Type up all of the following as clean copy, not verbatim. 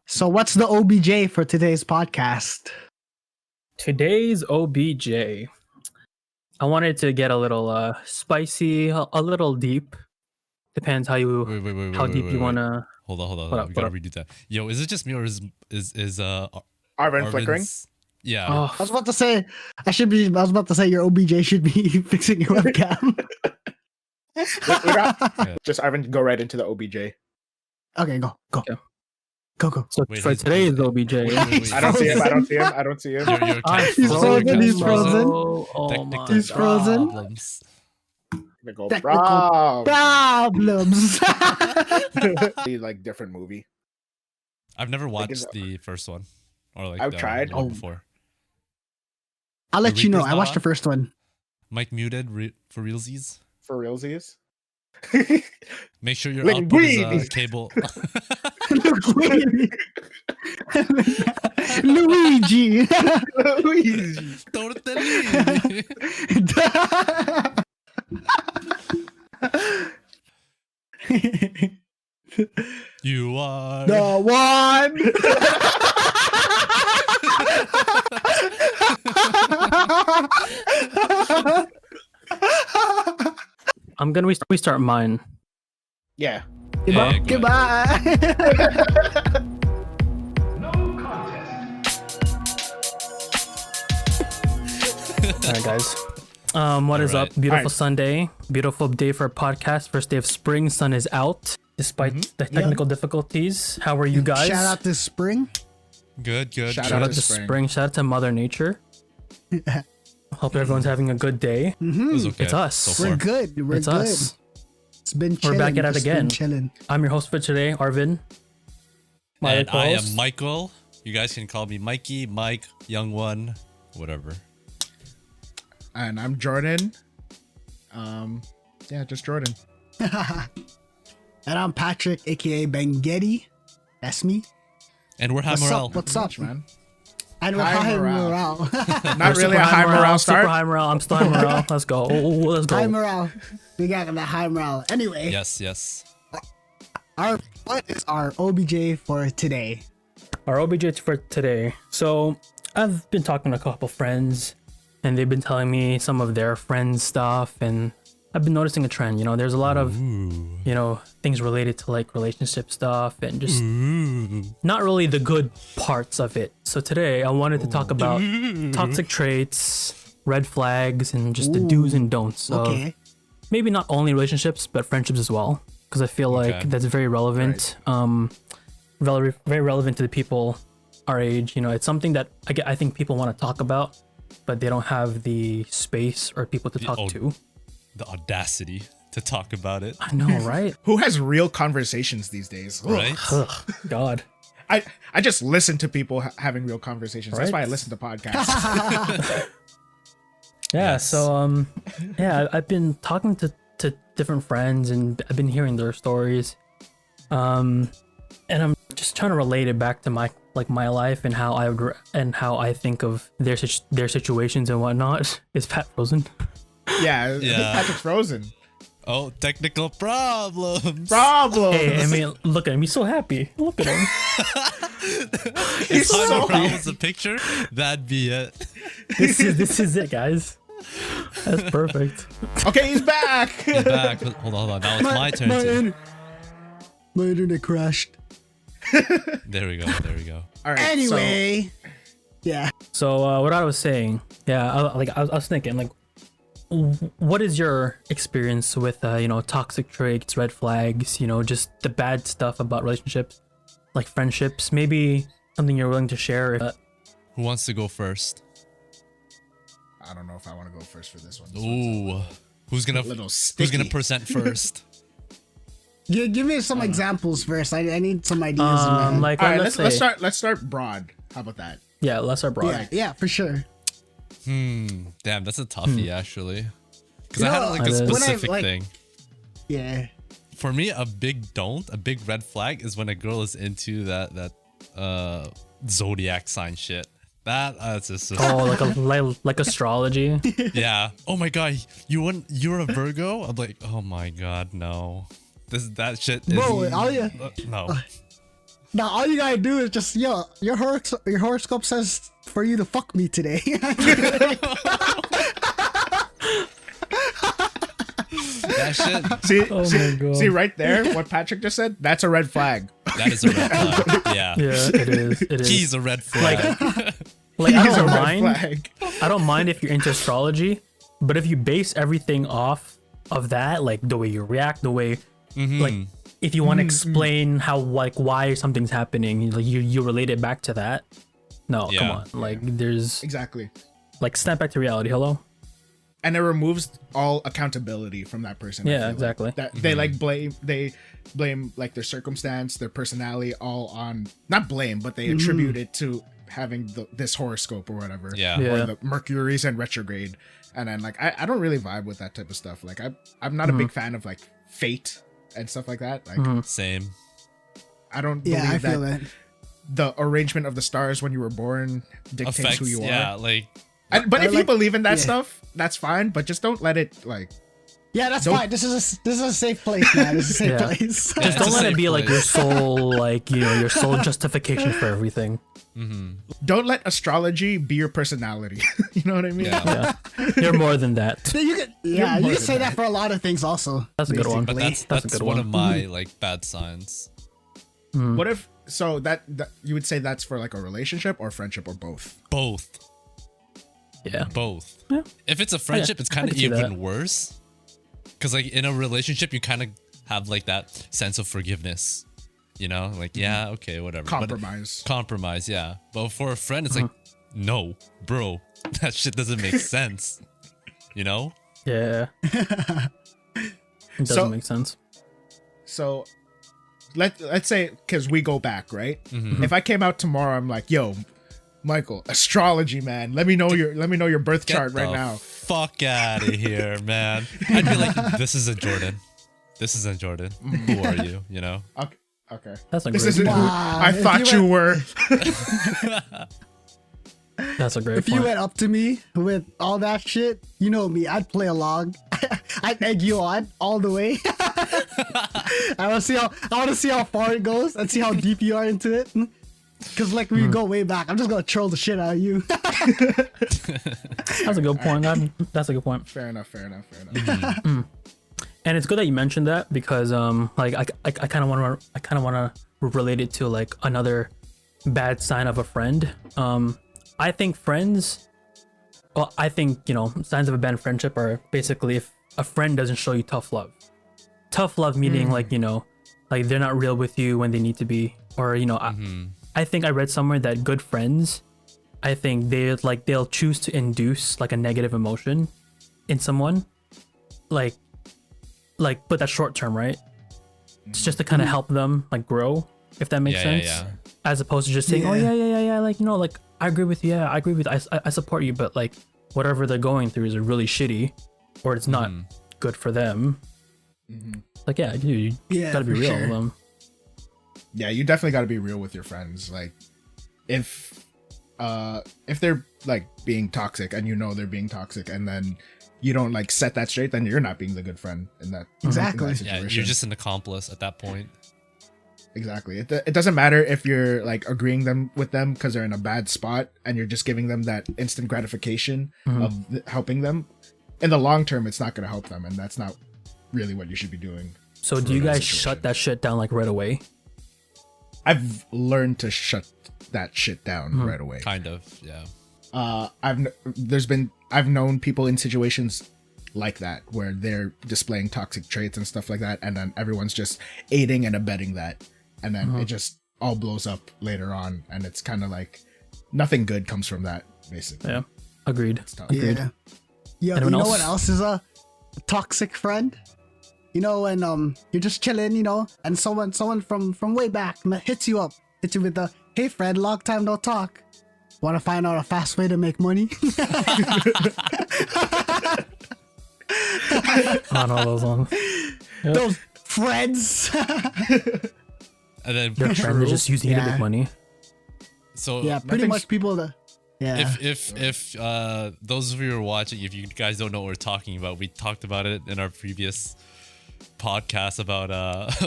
So what's the OBJ for today's podcast? Today's OBJ. I wanted to get a little spicy, a little deep. Depends how you how deep you wanna. Hold on. What We gotta up? redo that. Yo, is it just me or is Arvin flickering? Yeah. Oh, I was about to say your OBJ should be fixing your webcam. Just Arvin, go right into the OBJ. Okay, go. Okay. Go. so Wait, for he's- today's OBJ. Wait. I don't see him. I don't see him. You're I'm He's frozen, he's frozen. Oh my Technical He's frozen. problems. Technical problems. Like different movie. I've never watched the first one, or like I've the tried. one Oh. before. I'll let The you know. Reaper's I watched the not first one. Mike muted for realsies. For realsies. Make sure your Linguini. output is cable. Luigi. Tortellini. You are. The one. I'm gonna restart mine. Yeah. Yeah, Goodbye. All right, guys. What is up? Alright. Beautiful Alright. Sunday. Beautiful day for a podcast. First day of spring. Sun is out despite the technical difficulties. How are you guys? Shout out to Spring. Good. Shout Shout out out to to spring. spring. Shout out to Mother Nature. Hope everyone's having a good day. It was okay. It's us. So We're far. good. We're It's good. us. It's been We're chilling. back at it Just been again. Chilling. I'm your host for today, Arvin. My And I am co-host. Michael. You guys can call me Mikey, Mike, Young One, whatever. And I'm Jordan. Yeah, just Jordan. And I'm Patrick, aka Bengetti. That's me. And we're high What's morale. up? What's up? Much, man. And we're High high morale. morale. Not really a high morale Super start. high morale. I'm still high morale. Let's go. Let's go. High morale. We got the high morale. Anyway, Yes. what is our OBJ for today? Our OBJ for today. So I've been talking to a couple friends, and they've been telling me some of their friends' stuff, and I've been noticing a trend. You know, there's a lot of things related to like relationship stuff and just not really the good parts of it. So today I wanted to talk about toxic traits, red flags, and just the do's and don'ts of Okay. maybe not only relationships but friendships as well, because I feel like Okay. that's very relevant. Very relevant to the people our age. You know, it's something that I think people want to talk about, but they don't have the space or people to talk to. The audacity to talk about it, I know, right? Who has real conversations these days? right? Ugh, God. I just listen to people having real conversations. That's Right. why I listen to podcasts. Yeah. Yes. So yeah, I've been talking to different friends and I've been hearing their stories, and I'm just trying to relate it back to my life and how I think of their situations and whatnot. Is Pat frozen? Yeah, Yeah. Patrick's frozen. Oh, technical problems. Problem. Hey, I mean, look at him. He's so happy. Look at him. If so High Morale happy. was a picture, that'd be it. This is it, guys. That's perfect. Okay, he's back. He's back. Hold on. Now it's my turn. My internet crashed. There we go. All right. Anyway, yeah. So what I was saying, yeah, I was thinking, like, what is your experience with toxic traits, red flags, just the bad stuff about relationships, like friendships? Maybe something you're willing to share. Who wants to go first? I don't know if I want to go first for this one. Ooh, who's gonna Little sticky. present first? Give me some examples first. I need some ideas. man. Like, All right, let's let's start broad. How about that? Yeah, let's start broad. yeah, for sure. Damn, that's a toughie actually. Because I You had know, like a when I, specific like- thing. Yeah. For me, a big red flag is when a girl is into that zodiac sign shit. That's just Oh, like astrology. yeah. Oh my god, you're a Virgo? I'm like, oh my god, no. That shit is Bro, all you- no. Now all you gotta do is just your horoscope says for you to fuck me today. That shit. See right there, what Patrick just said. That's a red flag. That is a red flag. Yeah. Yeah, it is. It is. He's a red flag. Like I He's a don't red mind. flag. I don't mind if you're into astrology, but if you base everything off of that, like the way you react, the way, like, if you want to explain how, like, why something's happening, like you relate it back to that. No, Yeah. come on. Like, there's Exactly. like snap back to reality. Hello. And it removes all accountability from that person. I Yeah, feel like. exactly. That they like blame like their circumstance, their personality, all on not blame, but they attribute it to having this horoscope or whatever. Yeah. Yeah. Or the Mercury's in retrograde. And then like I don't really vibe with that type of stuff. Like I'm not a big fan of like fate and stuff like that. Like Same. I don't Yeah, believe I feel that that. the arrangement of the stars when you were born dictates Affects. who you Yeah. are. Like. But if you like- believe in that yeah. stuff, that's fine. But just don't let it like. Yeah, that's Don't- fine. This is a safe place, man. This is a safe Yeah. place. Yeah, Just it's don't a let it safe be like your place. sole, like, you know, your sole justification for everything. Don't let astrology be your personality. You know what I mean? Yeah. Yeah, you're more than that. You could, yeah, you more could than say that that. for a lot of things also. That's a good one. But basically. that's a good one one. of my like bad signs. What if so that you would say that's for like a relationship or friendship or both? Both. Yeah. Both. Yeah. If it's a friendship, yeah, it's I kind of can see that. even worse. Because like in a relationship, you kind of have like that sense of forgiveness. You know, like yeah, okay, whatever. But- Compromise. compromise, yeah. But for a friend, it's like, no, bro, that shit doesn't make sense. You know? Yeah. It doesn't So- make sense. So let's say because we go back, right? If I came out tomorrow, I'm like, yo, Michael, astrology, man. Let me know your birth Get chart right the now. Fuck out of here, man. I'd be like, this isn't Jordan. This isn't Jordan. Who are you? You know? Okay. That's a This great isn't point. who Wow, I if thought you you were. That's a great If you point. went up to me with all that shit, you know me, I'd play along. I'd egg you on all the way. I want to see how far it goes and see how deep you are into it. Cause like we go way back, I'm just gonna troll the shit out of you. That's a good point. That's a good point. Fair enough. And it's good that you mentioned that because like I kind of want to relate it to like another bad sign of a friend. I think friends, well, I think, you know, signs of a bad friendship are basically if a friend doesn't show you tough love. Tough love meaning like, you know, like they're not real with you when they need to be, or you know, I think I read somewhere that good friends, I think they'll choose to induce like a negative emotion in someone, like but that's short term, right? It's just to kind of help them like grow, if that makes sense. Yeah. As opposed to just saying, oh yeah, like, you know, like I agree with you, yeah, I agree with you. I support you, but like whatever they're going through is really shitty, or it's not good for them. Like yeah, you Yeah, gotta be for real sure. with them. Yeah, you definitely got to be real with your friends. Like, if they're like being toxic and you know they're being toxic, and then you don't like set that straight, then you're not being the good friend in that Exactly. in that Yeah, situation. you're just an accomplice at that point. Exactly. It doesn't matter if you're like agreeing with them because they're in a bad spot and you're just giving them that instant gratification of helping them. In the long term, it's not going to help them, and that's not really what you should be doing. So do you guys shut that shit down like right away? I've learned to shut that shit down right away. Kind of, yeah. I've known people in situations like that where they're displaying toxic traits and stuff like that, and then everyone's just aiding and abetting that, and then it just all blows up later on, and it's kind of like nothing good comes from that, basically. Yeah, agreed. It's tough. Yeah. Yo, Anyone you know else? what else is a toxic friend? You know when you're just chilling, you know, and someone from way back hits you with the, hey friend, long time no talk. Want to find out a fast way to make money? On all those ones. Yep. Those friends. And then Your friend is just using you to Yeah. make money. so Yeah, pretty Nothing's- much people that. Yeah. if those of you who are watching, if you guys don't know what we're talking about, we talked about it in our previous podcast about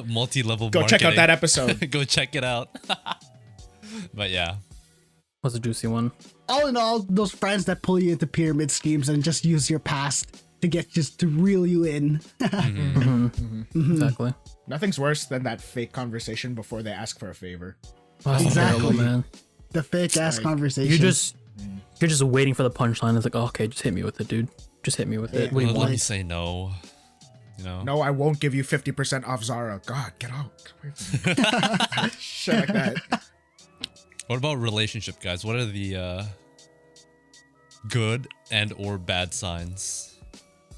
multi-level Go marketing. check out that episode. Go check it out. But yeah. What's a juicy one? All in all, those friends that pull you into pyramid schemes and just use your past to get just to reel you in. Exactly. Nothing's worse than that fake conversation before they ask for a favor. Oh, that's Exactly. terrible, man. The fake ass Like, conversation. You're just waiting for the punchline. It's like, oh, okay, just hit me with it, dude. Just hit me with it. What do you Let want? me say no. You know. No, I won't give you 50% off Zara. God, get out. Get away from me. Shit like that. What about relationship, guys? What are the good and or bad signs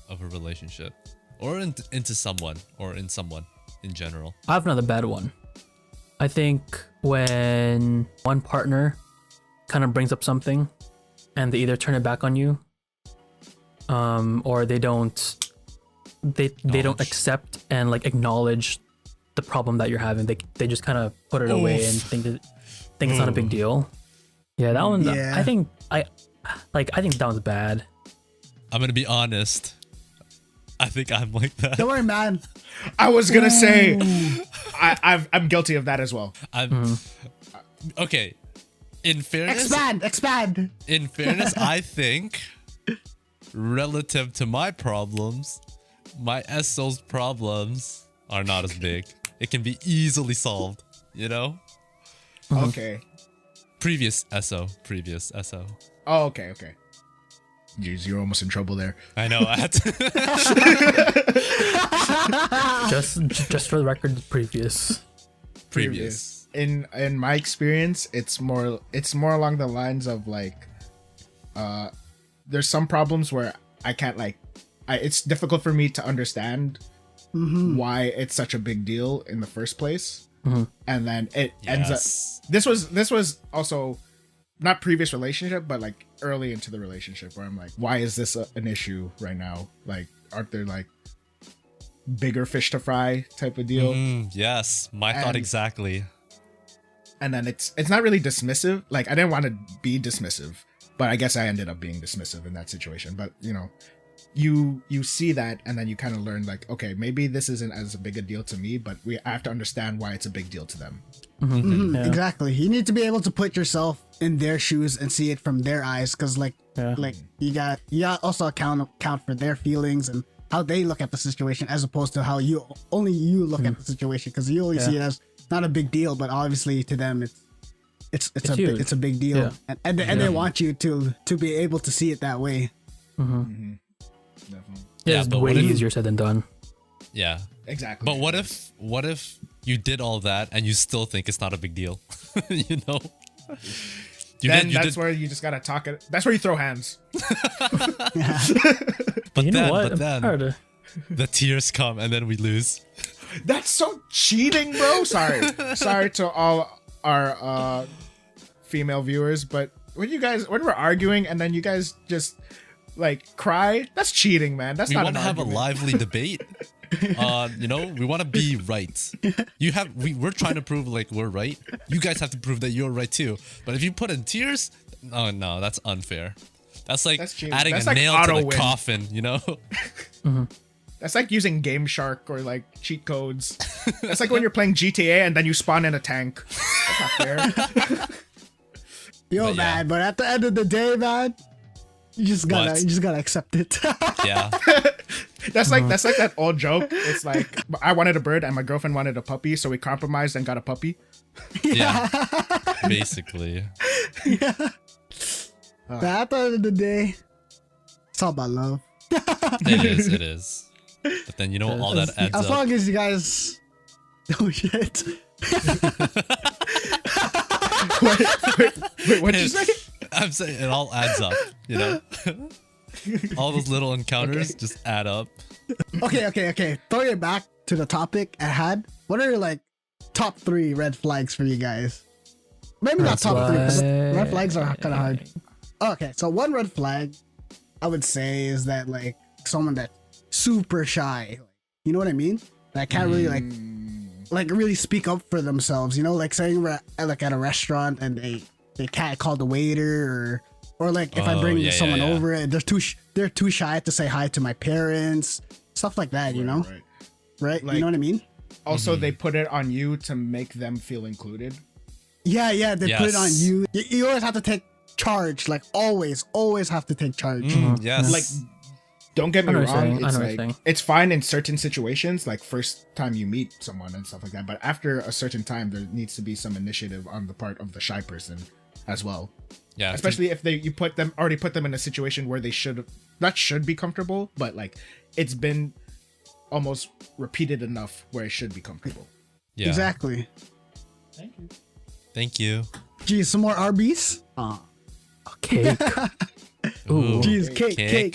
of a relationship, or into someone, or in someone in general? I have another bad one. I think when one partner kind of brings up something and they either turn it back on you, or they don't Acknowledge. accept and like acknowledge the problem that you're having. They just kind of put it away and think it's not a big deal. Yeah, that one. Yeah. I think that one's bad. I'm gonna be honest. I think I'm like that. Don't worry, man. I was gonna say, I'm guilty of that as well. I'm okay. In fairness, Expand. in fairness, I think relative to my problems, my SO's problems are not as big. It can be easily solved, you know? Okay. Previous SO. Oh, okay. Jeez, you're almost in trouble there. I know. I had to. Just for the record, previous. Previous. In my experience, it's more along the lines of like, there's some problems where I can't it's difficult for me to understand why it's such a big deal in the first place, and then it ends up. This was also not previous relationship, but like early into the relationship where I'm like, why is this an issue right now? Like, aren't there like bigger fish to fry type of deal? Yes, my thought And- exactly. And then it's not really dismissive. Like, I didn't want to be dismissive, but I guess I ended up being dismissive in that situation. But you know, you see that, and then you kind of learn like, okay, maybe this isn't as big a deal to me, but I have to understand why it's a big deal to them. Yeah. Exactly. You need to be able to put yourself in their shoes and see it from their eyes, because like you got also account for their feelings and how they look at the situation, as opposed to how you look at the situation, because you only see it as not a big deal, but obviously to them it's a big deal, Yeah. and they want you to be able to see it that way. Definitely. Yeah, Yeah, it's but way what if- easier said than done. Yeah. Exactly. But what if you did all that and you still think it's not a big deal? You know? That's where you just gotta talk it. That's where you throw hands. But You know then, what? but I'm then tired of- the tears come and then we lose. That's so cheating, bro. Sorry to all our female viewers, but when we're arguing and then you guys just like cry, that's cheating, man. That's We not want an to have a argument. lively debate. You know, we want to be right. We're trying to prove like we're right. You guys have to prove that you're right too. But if you put in tears, oh no, that's unfair. That's like That's cheating. adding That's a like nail to the auto-win. coffin, you know? That's like using Game Shark or like cheat codes. That's like when you're playing GTA and then you spawn in a tank. That's not fair. Yo, But yeah. man, but at the end of the day, man, you just gotta accept it. Yeah. That's like that old joke. It's like, I wanted a bird and my girlfriend wanted a puppy, so we compromised and got a puppy. Yeah. Basically. But at the end of the day, it's all about love. It is. But then you know all that adds As up. long as you guys, oh shit. Wait, what'd you say? I'm saying it all adds up, you know? All those little encounters just add up. Okay. Throwing it back to the topic at hand. What are your like top 3 red flags for you guys? Maybe not top 3, because red flags are kind of hard. Okay, so one red flag I would say is that like someone that's super shy. You know what I mean? That can't really like really speak up for themselves. You know, like saying we're like at a restaurant and they can't call the waiter, or like if I bring someone over and they're too shy to say hi to my parents, stuff like that. You know? Right. right? Like- you know what I mean? Also, they put it on you to make them feel included. Yeah, they put it on Yes. you. You always have to take charge. Like always have to take charge. Yes. Like, don't get me I know what you're wrong. saying, I It's know what you're like saying. it's fine in certain situations, like first time you meet someone and stuff like that. But after a certain time, there needs to be some initiative on the part of the shy person as well. yeah. Especially if you put them in a situation where they should be comfortable, but like it's been almost repeated enough where it should be comfortable. Yeah. Exactly. Thank you. Geez, some more Arby's? Cake. Ooh. Geez, cake. Okay,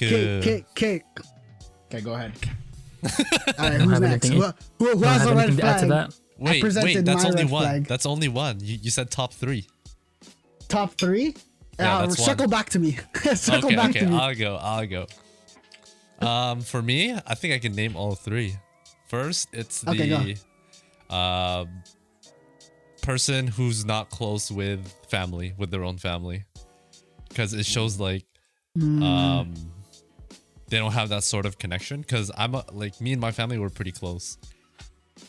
go ahead. All right, who's have next? anything- Who Don't has have a red anything to add to flag? that? Wait, presented that's my only red one. flag. That's only one. You said top 3. Top 3? Yeah, that's circle one. back to me. Circle Okay, back okay. to me. I'll go. For me, I think I can name all 3. First, it's Okay, the person who's not close with their own family, because it shows like they don't have that sort of connection. Because like me and my family were pretty close,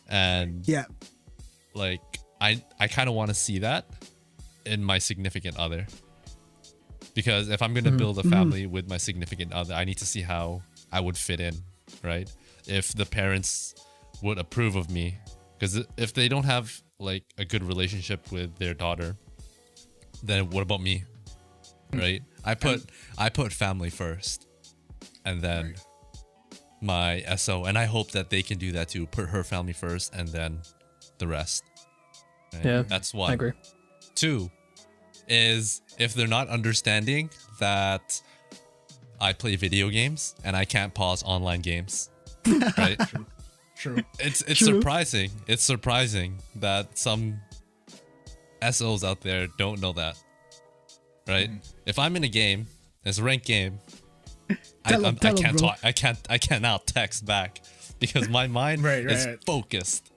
and Yeah. like I kind of want to see that in my significant other, because if I'm gonna build a family with my significant other, I need to see how I would fit in, right? If the parents would approve of me, because if they don't have like a good relationship with their daughter, then what about me, right? I put family first, and then my SO, and I hope that they can do that too. Put her family first, and then the rest. Right? Yeah, That's one. I agree. 2 is if they're not understanding that I play video games and I can't pause online games, right? True. It's True. surprising. It's surprising that some SOs out there don't know that, right? If I'm in a game, it's a ranked game, I Tell 'em, can't bro. talk. I cannot text back because my mind is Right. focused.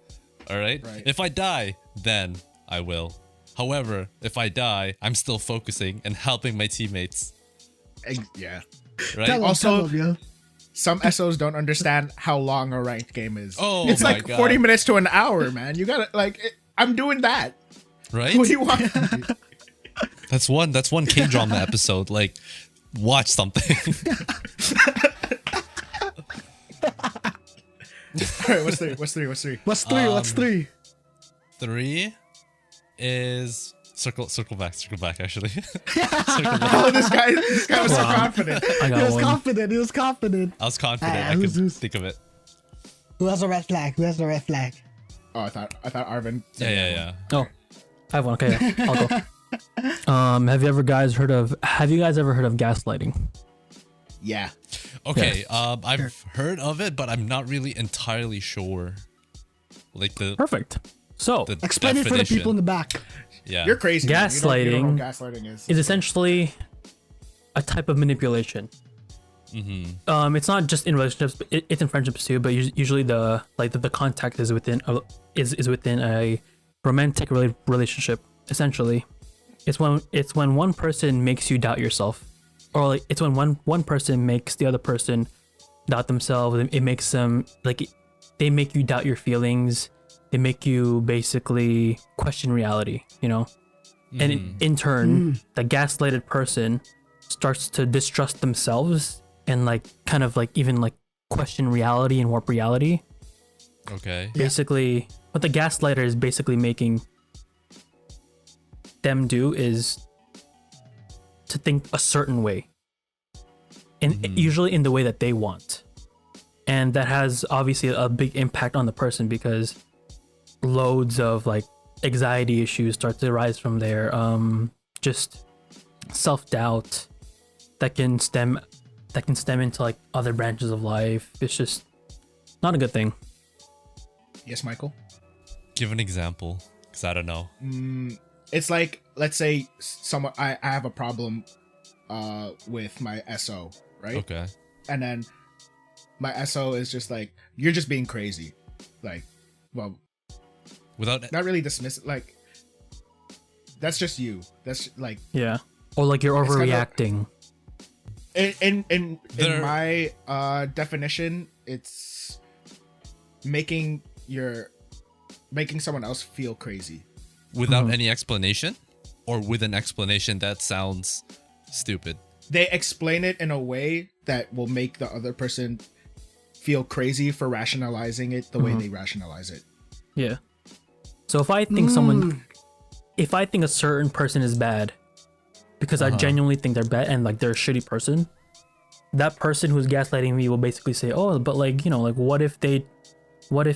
All right? Right. If I die, then I will. However, if I die, I'm still focusing and helping my teammates, Yeah. right? Tell 'em, Also- tell 'em, yo. Some SOs don't understand how long a ranked game is. Oh it's my like God. 40 minutes to an hour, man. You gotta I'm doing that. Right? What do you want? from me? That's one K-drama episode. Like, watch something. All right, what's three? What's three? What's 3? What's 3? 3 is circle back actually. Oh, this guy was so confident. I He got was one. confident. He was confident. I was confident Ah, I could who's- think of it. Who has a red flag? Who has a red flag? Oh, I thought Arvin. Yeah. Oh, I have one. Okay, yeah, I'll go. Have you guys ever heard of gaslighting? Yeah. Okay, I've heard of it, but I'm not really entirely sure. Like the Perfect. So Explain it for the definition. people in the back. Yeah. You're crazy. man. You don't know what gaslighting is. is essentially a type of manipulation. It's not just in relationships, but it's in friendships too. But usually the contact is within a romantic relationship. Essentially, it's when one person makes you doubt yourself, or like it's when one person makes the other person doubt themselves. It makes them they make you doubt your feelings. They make you basically question reality. And in turn, the gaslighted person starts to distrust themselves and even question reality and warp reality. Okay. Basically, what the gaslighter is basically making them do is to think a certain way, and usually in the way that they want, and that has obviously a big impact on the person because loads of anxiety issues start to arise from there. Just self-doubt that can stem into other branches of life. It's just not a good thing. Yes, Michael. Give an example, because I don't know. It's like, let's say I have a problem with my SO, right? Okay. And then my SO is just like, you're just being crazy. Like, well, Without not really dismiss, like, that's just you. That's like, Yeah. Or you're It's kinda- overreacting. in There- my definition, it's making someone else feel crazy Without any explanation, or with an explanation that sounds stupid. They explain it in a way that will make the other person feel crazy for rationalizing it the way they rationalize it. Yeah. So if I think if I think a certain person is bad because I genuinely think they're bad and like they're a shitty person, that person who's gaslighting me will basically say, oh, but like, you know, like what if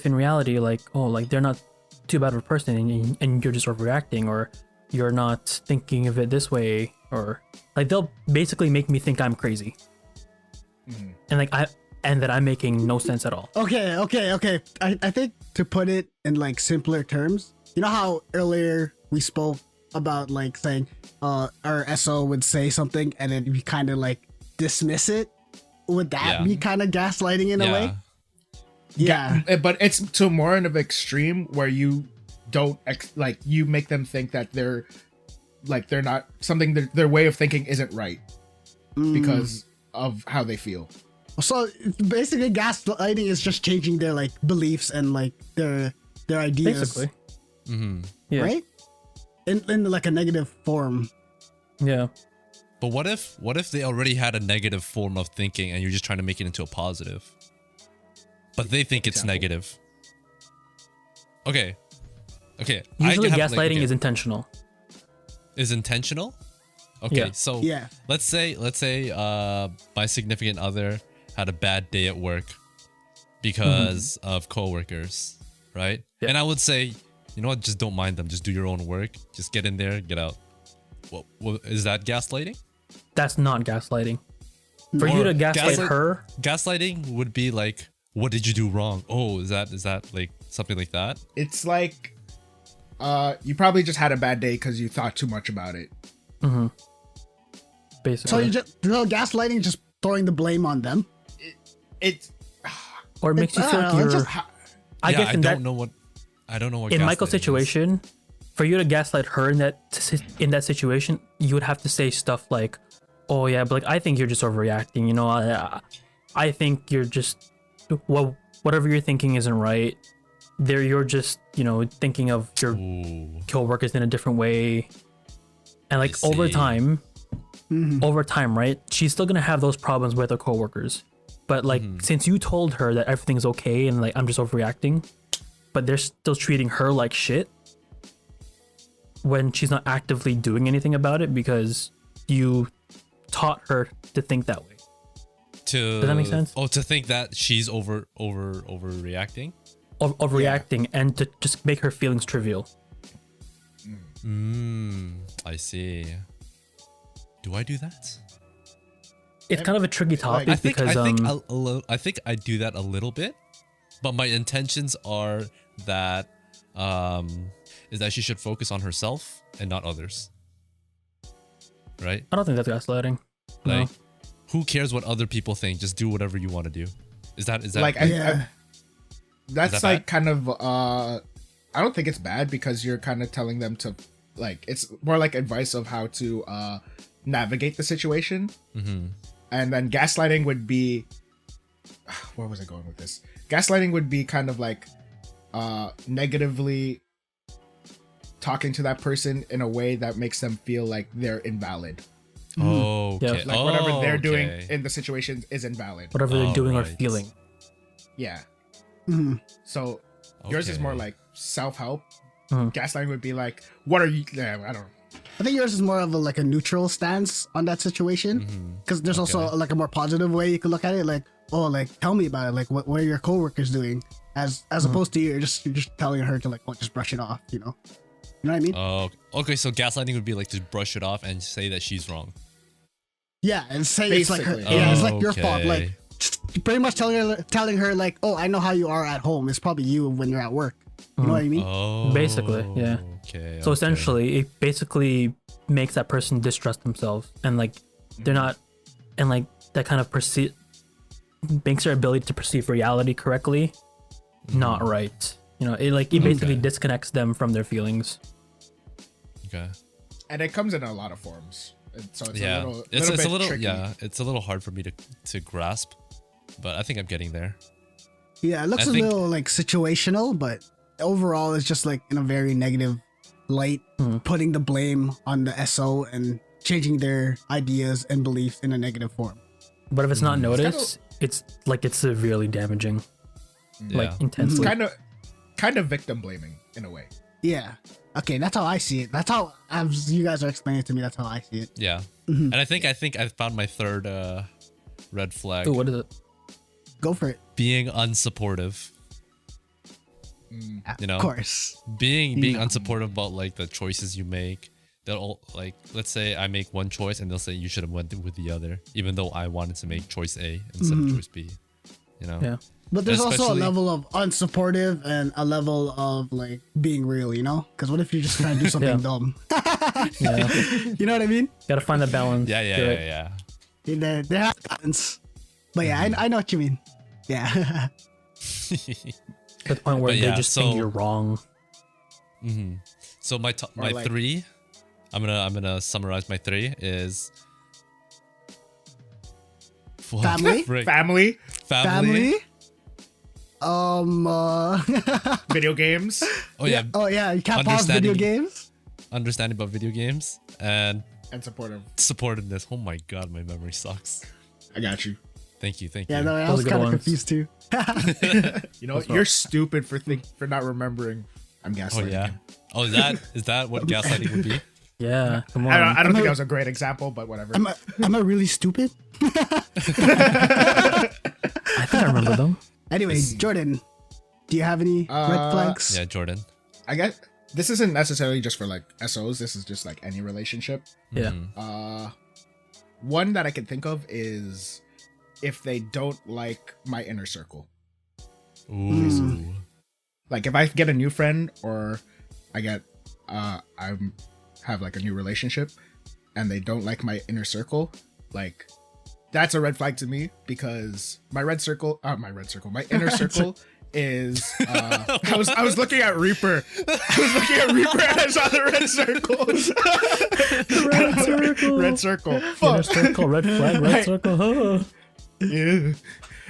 in reality, like, oh, like they're not too bad of a person and you're just overreacting, or you're not thinking of it this way, or like they'll basically make me think I'm crazy. And like and that I'm making no sense at all. Okay. I think to put it in like simpler terms, you know how earlier we spoke about like saying our SO would say something and then we kind of like dismiss it? Would that be kind of gaslighting in a way? Yeah. But it's to more of an extreme where you don't like you make them think that they're not something, their way of thinking isn't right because of how they feel. So basically gaslighting is just changing their like beliefs and like their ideas. Basically. Yeah. Right? In like a negative form. Yeah. But what if they already had a negative form of thinking and you're just trying to make it into a positive? But they think it's negative. Okay. Usually gaslighting is intentional. Is intentional? Okay, Yeah. so Yeah. let's say my significant other had a bad day at work because of coworkers, right? Yeah. And I would say, you know what, just don't mind them. Just do your own work. Just get in there, get out. Well, is that gaslighting? That's not gaslighting. For you to gaslight her, gaslighting would be like, what did you do wrong? Oh, is that like something like that? It's like you probably just had a bad day because you thought too much about it. basically. So gaslighting, just throwing the blame on them. Or it makes you feel like you're. I guess I don't know what in Michael's situation, for you to gaslight her in that situation, you would have to say stuff like, "Oh yeah, but like I think you're just overreacting. You know, I think you're just whatever you're thinking isn't right. You're just thinking of your co-workers in a different way, and like over time, right? She's still gonna have those problems with her co-workers, but like since you told her that everything's okay and like I'm just overreacting, but they're still treating her like shit when she's not actively doing anything about it because you taught her to think that way. Does that make sense? Oh, to think that she's overreacting? Overreacting and to just make her feelings trivial. I see. Do I do that? It's kind of a tricky topic I think I do that a little bit, but my intentions are that is that she should focus on herself and not others. Right? I don't think that's gaslighting. Like, who cares what other people think? Just do whatever you want to do. Is that like that's that like bad? kind of I don't think it's bad because you're kind of telling them to like, it's more like advice of how to navigate the situation. And then gaslighting would be, where was I going with this? Gaslighting would be kind of like negatively talking to that person in a way that makes them feel like they're invalid. Oh, okay. Like whatever they're doing in the situation is invalid. Whatever they're doing or feeling. Yeah. So yours is more like self-help. Gaslighting would be like, what are you? Yeah, I don't know. I think yours is more of a neutral stance on that situation, because there's also like a more positive way you could look at it, like, oh, like tell me about it, like what are your coworkers doing, as opposed to you're just telling her to like, oh, just brush it off, you know what I mean? Oh, okay. So gaslighting would be like to brush it off and say that she's wrong. Yeah, and say it's like her, Basically. it's like your fault, Okay. like just pretty much telling her like, oh, I know how you are at home. It's probably you when you're at work. You know what I mean? Oh, Basically, yeah. Okay. So essentially, it basically makes that person distrust themselves, and like they're not, and like that kind of makes their ability to perceive reality correctly not right. It basically disconnects them from their feelings. Okay. And it comes in a lot of forms. So it's Yeah, a little it's a little tricky. it's a little hard for me to grasp, but I think I'm getting there. Yeah, it looks I a think- little like situational, but overall it's just like in a very negative light, putting the blame on the SO and changing their ideas and beliefs in a negative form. But if it's not kinda- noticed, it's severely damaging, like Yeah. intensely. Kind of victim blaming in a way. Yeah. Okay, that's how I see it. That's how, as you guys are explaining it to me, that's how I see it. Yeah. Mm-hmm. And I think I found my third red flag. Ooh, what is it? Go for it. Being unsupportive. You know, Of course. being No. unsupportive about like the choices you make. They'll all, like, let's say I make one choice and they'll say you should have went with the other, even though I wanted to make choice A instead of choice B. You know. Yeah. But there's also a Especially- level of unsupportive and a level of like being real, you know? Because what if you're just trying to do something Yeah. dumb? Yeah. You know what I mean? Gotta find the balance. Yeah, yeah, to yeah, it. yeah. There has balance. But yeah, I know what you mean. Yeah. To the point where But they yeah, just think so- you're wrong. So my my like- three, I'm gonna summarize my three is What? Family? Frick. Family, Family. video games, Oh yeah, Oh yeah, you can't pause video Understanding- games. understanding about video games and and supportive. supportiveness. Oh my god, my memory sucks. I got you. Thank you. Yeah, no, I Those was are good kind of ones. confused too. You know, you're stupid for not remembering. I'm Oh gaslighting. yeah. him. Oh, is that what gaslighting would be? Yeah. Come on. I don't think that was a great example, but whatever. Am I really stupid? I think I remember them. Anyway, Jordan, do you have any red flags? Yeah, Jordan. I guess this isn't necessarily just for like SOs. This is just like any relationship. Yeah. One that I can think of is if they don't like my inner circle. Ooh. Like if I get a new friend or I get I have like a new relationship and they don't like my inner circle, like that's a red flag to me because my inner circle is I was looking at Reaper. I was looking at Reaper and I saw the red circle. Red circle. Red circle. Inner Fuck. circle, red flag, red circle. Huh. Yeah.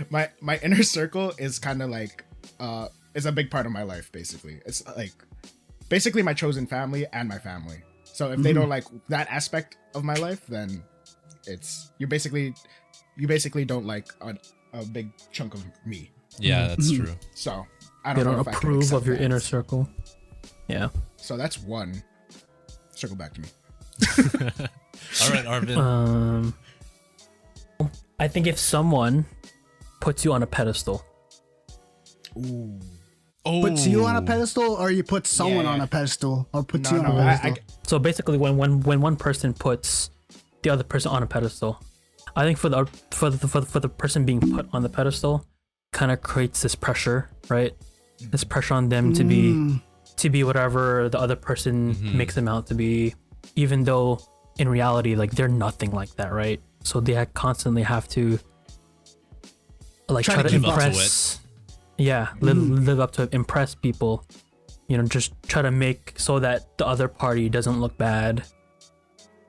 My inner circle is kind of like is a big part of my life basically. It's like basically my chosen family and my family. So if they don't like that aspect of my life, then it's you basically don't like a big chunk of me. Yeah, that's true. So I They don't know don't if I can approve accept of your that. inner circle. Yeah. So that's one. Circle back to me. All right, Arvin. I think if someone puts you on a pedestal, Ooh. Oh, Puts you on a pedestal, or you put someone Yeah. on a pedestal, or puts No, you on no. a I, pedestal. so basically when one person puts the other person on a pedestal, I think for the person being put on the pedestal kind of creates this pressure, right? This pressure on them to be whatever the other person makes them out to be, even though in reality like they're nothing like that, right? So they constantly have to like Try try to to keep up to impress. Yeah, live up to it, impress people. You know, just try to make so that the other party doesn't look bad.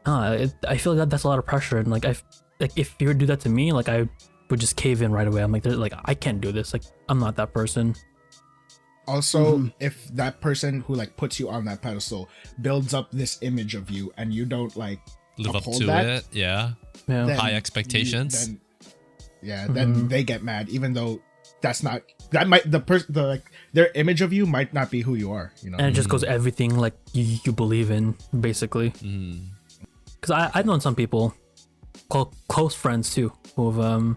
I feel like that's a lot of pressure, and like if you would do that to me, like I would just cave in right away. I'm like, I can't do this. Like I'm not that person. Also, if that person who like puts you on that pedestal builds up this image of you and you don't like live up uphold to that, it. Yeah. Yeah. then High expectations. then they get mad, even though that's not that might the like their image of you might not be who you are. You know, And it just goes everything like you believe in, basically. Because I've known some people, close friends too, who have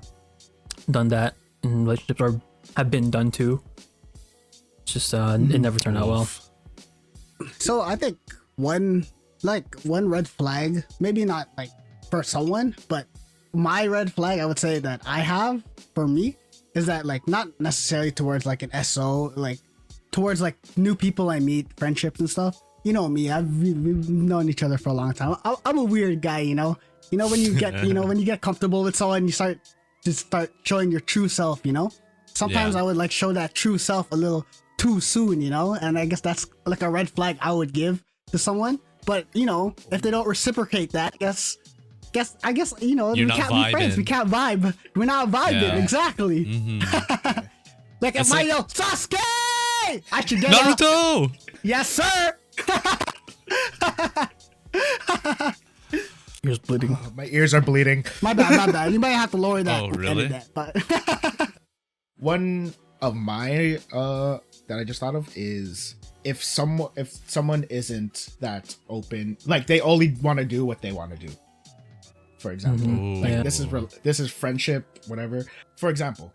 done that in relationships or have been done to. It's just it never turned out well. So I think one red flag, maybe not like for someone, but my red flag I would say that I have for me is that like not necessarily towards like an SO, like towards like new people I meet, friendships and stuff. You know me, we've known each other for a long time. I'm a weird guy, you know. You know when you get when you get comfortable with someone, you start showing your true self. You know, sometimes Yeah. I would like show that true self a little too soon, you know, and I guess that's like a red flag I would give to someone. But you know, if they don't reciprocate that, I guess you know You're we not can't be friends. vibing. We can't vibe. We're not vibing Yeah. exactly. Like if That's I like- yell Sasuke, I should get up. Naruto. Yes, sir. Ears bleeding. My ears are bleeding. My bad. You might have to lower that. Oh, and really? edit that, but One of my that I just thought of is if someone isn't that open, like they only want to do what they want to do. For example, Mhm. like Yeah. this is friendship, whatever. For example,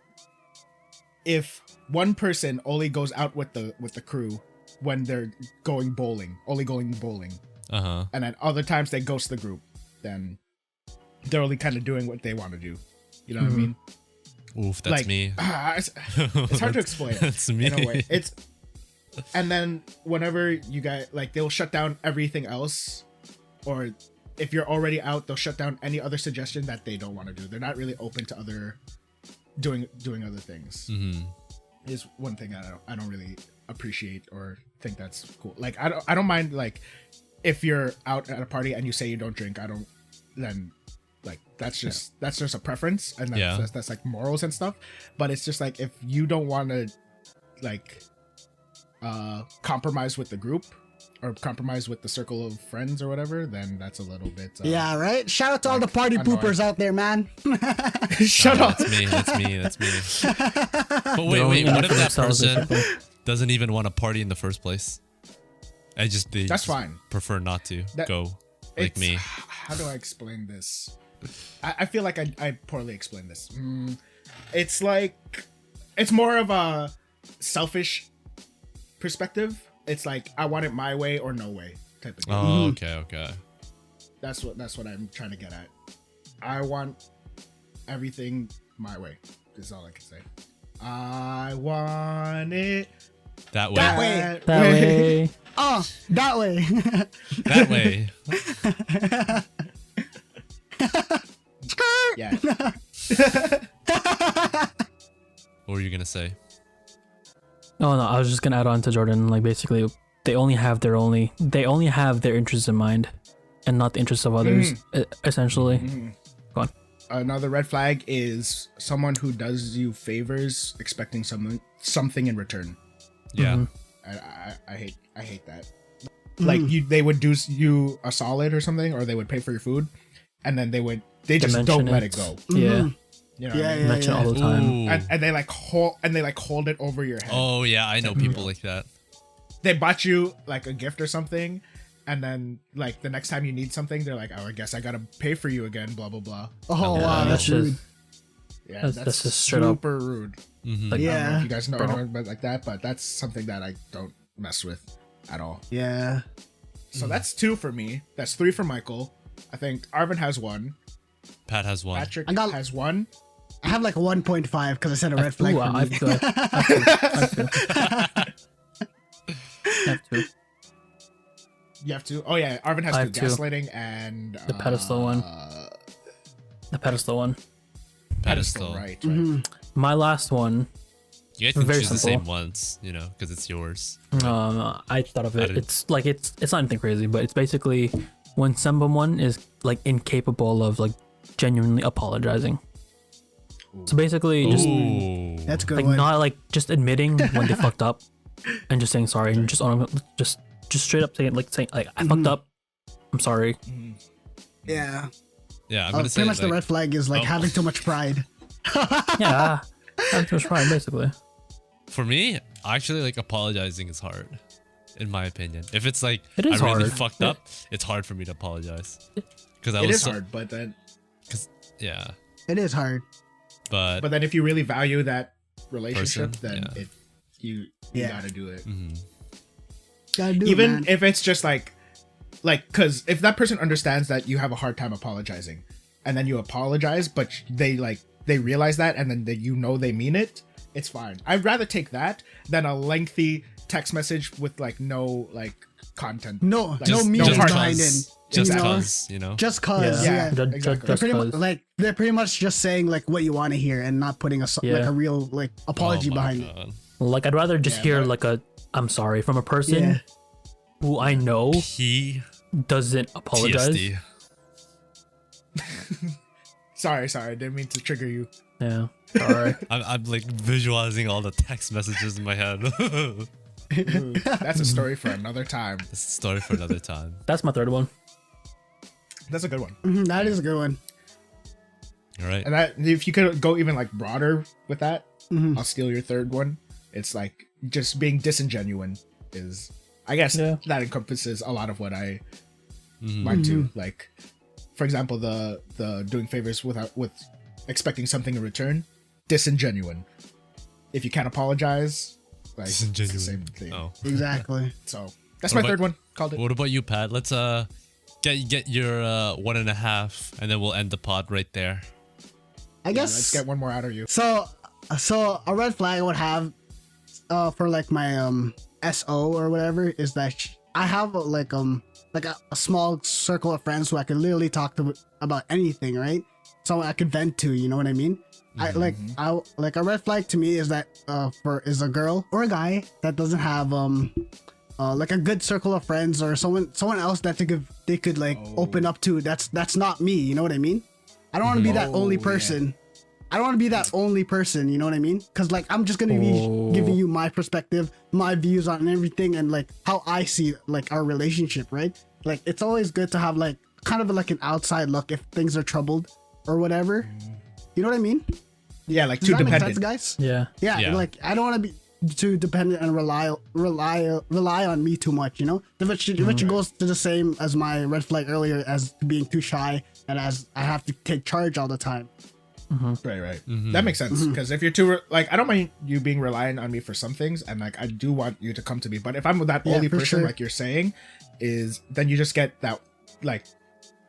if one person only goes out with the crew when they're going bowling, and then other times they ghost the group, then they're only kind of doing what they want to do. You know what I mean? Oof, that's Like, me. It's hard to explain. That's me. In a way, and then whenever you guys like, they'll shut down everything else, or if you're already out, they'll shut down any other suggestion that they don't want to do. They're not really open to other doing other things. Mm-hmm. Is one thing I don't really appreciate or think that's cool. Like I don't mind, like if you're out at a party and you say you don't drink, then like that's just a preference, and that's like morals and stuff. But it's just like if you don't want to like compromise with the group or compromise with the circle of friends or whatever, then that's a little bit yeah, right. Shout out to all the party annoying. poopers out there, man. Shut up. That's me. But They're only wait. in What it if for that themselves, person basically. doesn't even want to party in the first place? They That's just fine. prefer not to go, like It's- me. How do I explain this? I feel like I poorly explained this. It's like, it's more of a selfish perspective. It's like I want it my way or no way type of thing. Oh, okay. That's what I'm trying to get at. I want everything my way. Is all I can say. I want it That way. That way. That way. Oh, that way. That way. Yeah. What were you gonna say? No, I was just gonna add on to Jordan. Like basically, they only have their interests in mind, and not the interests of others. Essentially, go on. Another red flag is someone who does you favors expecting something in return. Yeah. I hate that. Like they would do you a solid or something, or they would pay for your food, and then they just mention don't let it. it go. Yeah, You know Yeah, what I mean? mention all the time. Ooh. And they like hold it over your head. Oh yeah, I know people like that. They bought you like a gift or something, and then like the next time you need something, they're like, "Oh, I guess I gotta pay for you again." Blah blah blah. Oh Yeah, wow, that's that's rude. just Yeah, That's just straight up. super rude. Mhm. like, I don't know Yeah. if you guys know Bro. anyone but like that, but that's something that I don't mess with at all. Yeah. So that's 2 for me. That's 3 for Michael. I think Arvin has 1. Pat has one. Patrick I got- has 1. I have like 1.5 because I said a red flag Ooh, for I me. have two. I have two. You have 2. Oh yeah, Arvin has I 2. have 2. Gaslighting and The pedestal one. The pedestal one. Pedestal. Right. My last one. You guys can Very choose the simple. same ones, because it's yours. I thought of I it. didn't- It's like it's not anything crazy, but it's basically when someone is like incapable of like genuinely apologizing. So basically, just Ooh. That's a good like one. not like just admitting when they fucked up and just saying sorry and just straight up saying I fucked up. I'm sorry. Yeah. Yeah, I'm gonna say Pretty much the like, red flag is like Oh. having too much pride. Yeah, that's just right. Basically, for me, actually, like apologizing is hard, in my opinion. If it's like It is I really hard. fucked up, it's hard for me to apologize because I It was is so- hard, but then yeah, It is hard. but then if you really value that relationship, Person, then yeah. you Yeah. gotta do it. mhm. Gotta do Even it, man. if it's just like because if that person understands that you have a hard time apologizing, and then you apologize, but they realize that, and then they mean it, it's fine. I'd rather take that than a lengthy text message with like no like content. no, Like, no just, meaning just behind cause, it. just you know? cause, Just cause. Yeah. Yeah. Yeah, Ju- ju- exactly. They're pretty much 'cause. they're pretty much just saying like what you want to hear and not putting like Yeah. a real like apology Oh my behind it. God. like I'd rather just Yeah, hear but- like a I'm sorry from a person Yeah. who I know P doesn't apologize. TSD. Sorry, I didn't mean to trigger you. Yeah. All right. I'm like visualizing all the text messages in my head. That's a story for another time. That's a story for another time. That's my third one. That's a good one. That is a good one. All right. And that, if you could go even like broader with that, I'll steal your third one. It's like just being disingenuine is, I guess, Yeah. that encompasses a lot of what I might do. Like, for example, the doing favors with expecting something in return, disingenuine. If you can't apologize, like it's the Disingenuine. same thing. Oh. Exactly. So that's What my about- third one. Called it. What about you, Pat? Let's get your 1.5, and then we'll end the pod right there. I guess. Let's get one more out of you. So a red flag I would have for like my SO or whatever is that I have a small circle of friends who I can literally talk to about anything, right? So I could vent to, you know what I mean? I a red flag to me is that is a girl or a guy that doesn't have like a good circle of friends or someone else that they could like open up to. That's not me, you know what I mean? I don't want to be that only person. I don't want to be that only person, you know what I mean? Because like I'm just gonna be giving you my perspective, my views on everything, and like how I see like our relationship, right? Like it's always good to have like kind of like an outside look if things are troubled or whatever. You know what I mean? Yeah, like Does too that make dependent. sense, guys? Yeah. Yeah, Yeah. like I don't want to be too dependent and rely on me too much, you know? Which goes to the same as my red flag earlier as being too shy and as I have to take charge all the time. Right. That makes sense. Because if you're too like, I don't mind you being reliant on me for some things, and like I do want you to come to me. But if I'm that only for person, sure. like you're saying, is then you just get that like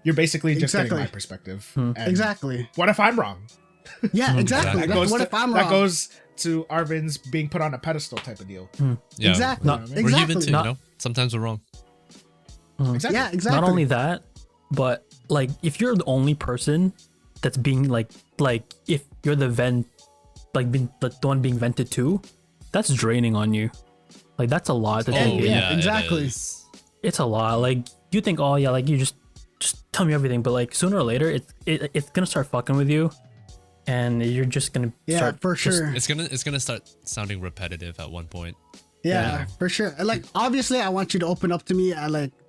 you're basically just Exactly. getting my perspective. And Exactly. What if I'm wrong? Yeah, exactly. Exactly. That's what if I'm wrong? That goes to Arvin's being put on a pedestal type of deal. Yeah. Exactly. Not- We're exactly. human too, you know? Sometimes we're wrong. Exactly. Yeah, exactly. Not only that, but like if you're the only person that's being like if you're the the one being vented to, that's draining on you. Like that's a lot to Oh, take in. yeah, exactly. It is. It's a lot. Like you think, oh yeah, like you just tell me everything, but like sooner or later, it's gonna start fucking with you, and you're just gonna Yeah, start for sure. It's gonna start sounding repetitive at one point. Yeah, for sure. And, like obviously I want you to open up to me.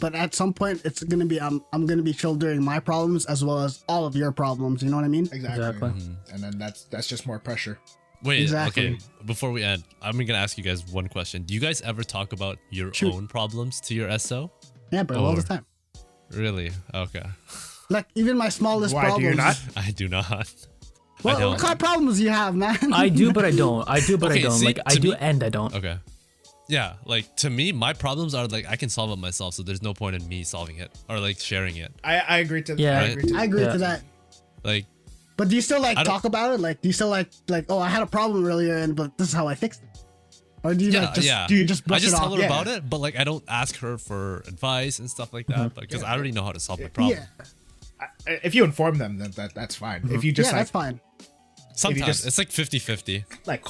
But at some point it's gonna be I'm gonna be shouldering my problems as well as all of your problems. You know what I mean? Exactly. Exactly. And then that's just more pressure. Wait, Exactly. okay. Before we end, I'm gonna ask you guys one question. Do you guys ever talk about your Shoot. own problems to your SO? Yeah, bro, all the Or- time. Really? Okay. Like even my smallest Why problems. do you not? I do not. I What don't. kind of problems you have, man? I do, but I don't. I do, but Okay, I don't. see, Like I to do me- and I don't. Okay. Yeah, like to me, my problems are like I can solve it myself, so there's no point in me solving it or like sharing it. I agree to Yeah. I agree to I agree Yeah. to that. Like, But do you still like I don't- talk about it? Like, do you still like oh, I had a problem earlier, but this is how I fixed it? Or do you yeah, like just yeah. do you just I brush just it tell off? her Yeah. about it, but like I don't ask her for advice and stuff like that because I already know how to solve my problem. Yeah, if you inform them, then that's fine. If you just yeah, like that's fine. Sometimes just- it's like 50-50. like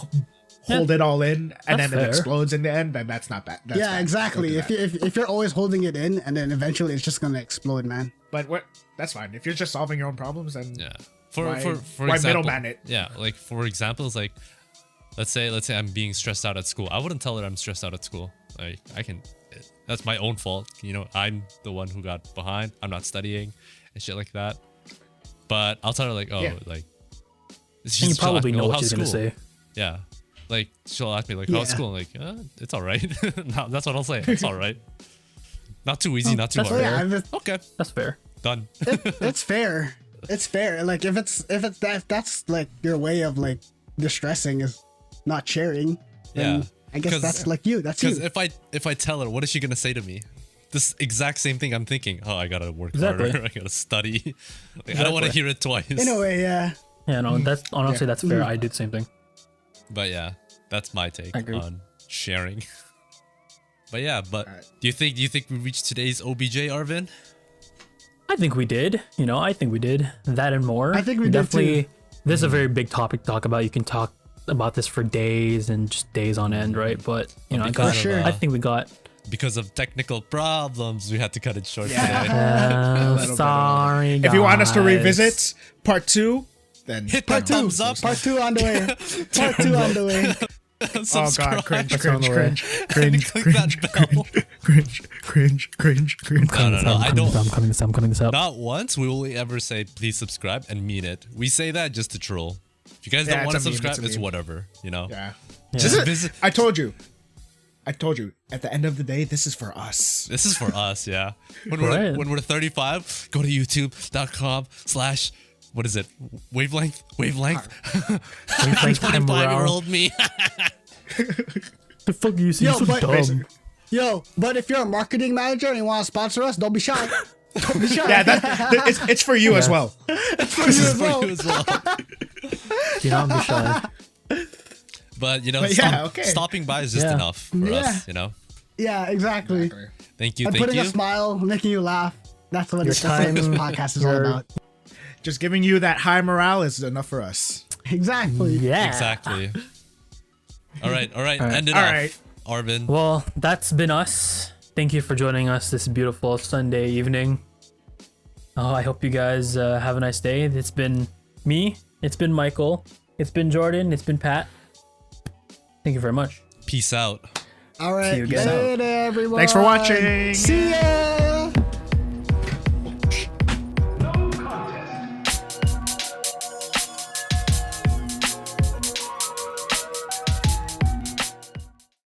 hold it all in and That's then it fair. explodes in the end, then that's not bad. That's Yeah, bad. exactly. Don't do that. If you're always holding it in and then eventually it's just gonna explode, man. But what? That's fine. If you're just solving your own problems, then Yeah. For Why- for why example, middleman it? Yeah, like for examples, like let's say I'm being stressed out at school. I wouldn't tell her I'm stressed out at school. Like I can, that's my own fault. You know, I'm the one who got behind. I'm not studying and shit like that. But I'll tell her like, oh, Yeah. like. And you she'll ask probably me, know "Oh, what how's she's gonna school?" say. Yeah. Like she'll ask me like, how's Yeah. school? I'm like, it's all right. No, that's what I'll say. It's all right. Not too easy, not too that's hard. Yeah, if it's, Okay, That's fair. done. it's fair. It's fair. Like if that's like your way of like distressing is not sharing. Then Yeah. I guess 'Cause- that's like you. That's Because you. if I tell her, what is she gonna say to me? This exact same thing I'm thinking. Oh, I gotta work Exactly. harder. I gotta study. Like, I don't want to hear it twice. In a way, yeah. Yeah, no, that's honestly Yeah. that's fair. I do the same thing. But yeah, that's my take I agree. on sharing. But yeah, Alright. do you think we reached today's OBJ, Arvin? I think we did. You know, I think we did that and more. I think we did definitely. too. This is a very big topic to talk about. You can talk about this for days and just days on end, right? But you know, Because For sure. of, I think we got. because of technical problems, we had to cut it short Yeah. today. little bit. Sorry, if you want us to guys. revisit part 2 then Hit Part that two. thumbs up. Part two on the way. Part two on the way. Oh god, cringe, That's on cringe, the way. cringe, Click cringe, that bell. cringe. No, I don't. I'm cutting this up. Not once will we ever say please subscribe and mean it. We say that just to troll. If you guys Yeah, don't want to it's a meme, subscribe, it's a it's meme. whatever, you know. Yeah. Yeah. Just visit. I told you. At the end of the day, this is for us. This is for us, yeah. When Right. we're 35, go to youtube.com/ what is it? Wavelength? Wavelength 25-year-old me. The fuck you see? Yo, So but- dumb. Yo, but if you're a marketing manager and you want to sponsor us, don't be shy. Don't be shy. Yeah, it's for you as well. for you as For well. you as well. Do not be shy. But you know, But yeah, okay. stopping by is just Yeah. enough for Yeah. us, you know. Yeah, exactly. Thank you, And thank putting you. a smile, making you laugh. That's what Your that's what this time, podcast is all your- about. Just giving you that high morale is enough for us. Exactly. Yeah. Exactly. All right, All right. end it All off. right. Arvin. Well, that's been us. Thank you for joining us this beautiful Sunday evening. I hope you guys have a nice day. It's been me. It's been Michael. It's been Jordan. It's been Pat. Thank you very much. Peace out. All right. See you again. Later, everyone. Thanks for watching. See ya.